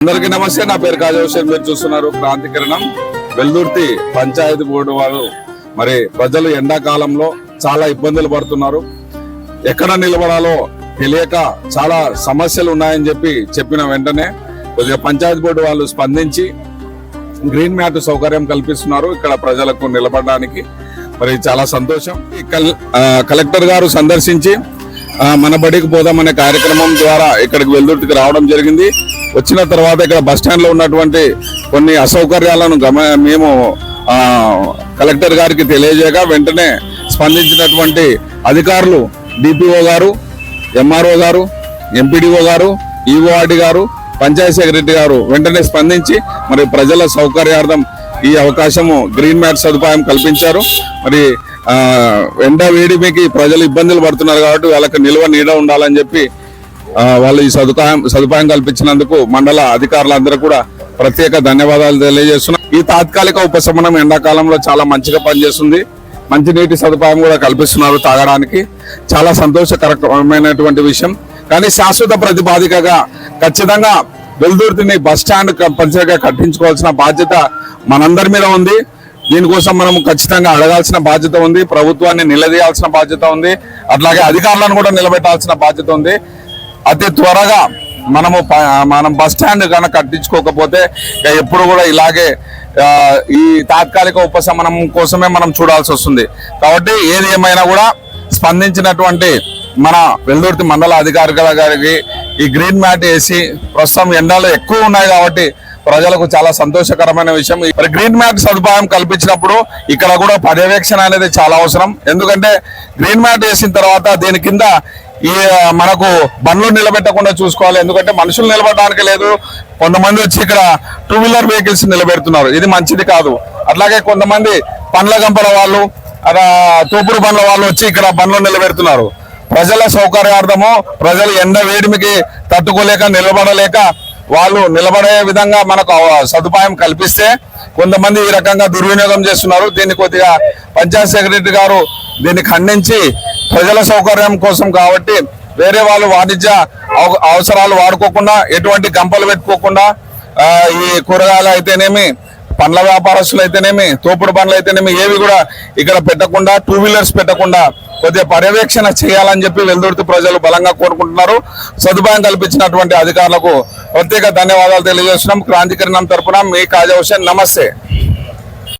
అందరికీ నమస్తే. నా పేరు కాజా హుసేన్. మీరు చూస్తున్నారు క్రాంతి కిరణం. వెల్దుర్తి పంచాయతీ బోర్డు వారు మరి ప్రజలు ఎండాకాలంలో చాలా ఇబ్బందులు పడుతున్నారు. ఎక్కడ నిలబడాలో తెలియక చాలా సమస్యలు ఉన్నాయని చెప్పిన వెంటనే కొద్దిగా పంచాయతీ బోర్డు వాళ్ళు స్పందించి గ్రీన్ మ్యాట్ సౌకర్యం కల్పిస్తున్నారు ఇక్కడ ప్రజలకు నిలబడడానికి. మరి చాలా సంతోషం. కలెక్టర్ గారు సందర్శించి మన బడికి పోదామనే కార్యక్రమం ద్వారా ఇక్కడికి వెల్దుర్తికి రావడం జరిగింది. వచ్చిన తర్వాత ఇక్కడ బస్టాండ్ లో ఉన్నటువంటి కొన్ని అసౌకర్యాలను మేము కలెక్టర్ గారికి తెలియజేయగా వెంటనే స్పందించినటువంటి అధికారులు డిపిఓ గారు, ఎంఆర్ఓ గారు, ఎంపీడీఓ గారు, ఈఓఆర్డి గారు, పంచాయతీ సెక్రటరీ గారు వెంటనే స్పందించి మరి ప్రజల సౌకర్యార్థం ఈ అవకాశము గ్రీన్ మ్యాట్ సదుపాయం కల్పించారు. మరి ఎండ వేడిమికి ప్రజలు ఇబ్బందులు పడుతున్నారు కాబట్టి వాళ్ళకి నిల్వ నీడ ఉండాలని చెప్పి వాళ్ళు ఈ సదుపాయం కల్పించినందుకు మండల అధికారులందరూ కూడా ప్రత్యేక ధన్యవాదాలు తెలియజేస్తున్నారు. ఈ తాత్కాలిక ఉపశమనం ఎండాకాలంలో చాలా మంచిగా పనిచేస్తుంది. మంచినీటి సదుపాయం కూడా కల్పిస్తున్నారు తాగడానికి. చాలా సంతోషకరమైనటువంటి విషయం. కానీ శాశ్వత ప్రతిపాదికగా ఖచ్చితంగా వెల్దుర్తిని బస్ స్టాండ్ కంపల్సరీగా కట్టించుకోవాల్సిన బాధ్యత మనందరి మీద ఉంది. దీనికోసం మనం ఖచ్చితంగా అడగాల్సిన బాధ్యత ఉంది. ప్రభుత్వాన్ని నిలదీయాల్సిన బాధ్యత ఉంది. అట్లాగే అధికారులను కూడా నిలబెట్టాల్సిన బాధ్యత ఉంది. అతి త్వరగా మనం బస్ స్టాండ్ కనుక కట్టించుకోకపోతే ఎప్పుడు కూడా ఇలాగే ఈ తాత్కాలిక ఉపశమనం కోసమే మనం చూడాల్సి వస్తుంది. కాబట్టి ఏది ఏమైనా కూడా స్పందించినటువంటి మన వెల్దుర్తి మండల అధికారుల గారికి ఈ గ్రీన్ మ్యాట్ వేసి ప్రస్తుతం ఎండలు ఎక్కువ ఉన్నాయి కాబట్టి ప్రజలకు చాలా సంతోషకరమైన విషయం. మరి గ్రీన్ మ్యాట్ సదుపాయం కల్పించినప్పుడు ఇక్కడ కూడా పర్యవేక్షణ అనేది చాలా అవసరం. ఎందుకంటే గ్రీన్ మ్యాట్ వేసిన తర్వాత దీని కింద ఈ మనకు బండ్లు నిలబెట్టకుండా చూసుకోవాలి. ఎందుకంటే మనుషులు నిలబడడానికి లేదు. కొంతమంది వచ్చి ఇక్కడ 2 వీలర్ వెహికల్స్ నిలబెడుతున్నారు. ఇది మంచిది కాదు. అట్లాగే కొంతమంది పండ్ల గంపల వాళ్ళు, తోపుడు బండ్ల వాళ్ళు వచ్చి ఇక్కడ బండ్లు నిలబెడుతున్నారు. ప్రజల సౌకర్యార్థము ప్రజలు ఎండ వేడిమికి తట్టుకోలేక నిలబడలేక వాళ్ళు నిలబడే విధంగా మనకు సదుపాయం కల్పిస్తే కొంతమంది ఈ రకంగా దుర్వినియోగం చేస్తున్నారు. దీన్ని కొద్దిగా పంచాయత్ సెక్రటరీ గారు దీన్ని ఖండించి ప్రజల సౌకర్యం కోసం కాబట్టి వేరే వాళ్ళు వాణిజ్య అవసరాలు వాడుకోకుండా, ఎటువంటి గంపలు పెట్టుకోకుండా ఈ కూరగాయలు అయితేనేమి, పండ్ల వ్యాపారస్తులు అయితేనేమి, తోపుడు బండ్లు అయితేనేమి ఏవి కూడా ఇక్కడ పెట్టకుండా, 2 వీలర్స్ పెట్టకుండా కొద్దిగా పర్యవేక్షణ చేయాలని చెప్పి వెల్దుర్తి ప్రజలు బలంగా కోరుకుంటున్నారు. సదుపాయం కల్పించినటువంటి అధికారులకు ప్రత్యేక ధన్యవాదాలు తెలియజేస్తున్నాం. క్రాంతి కిరణం తరపున మీ కాజా హుసేన్. నమస్తే.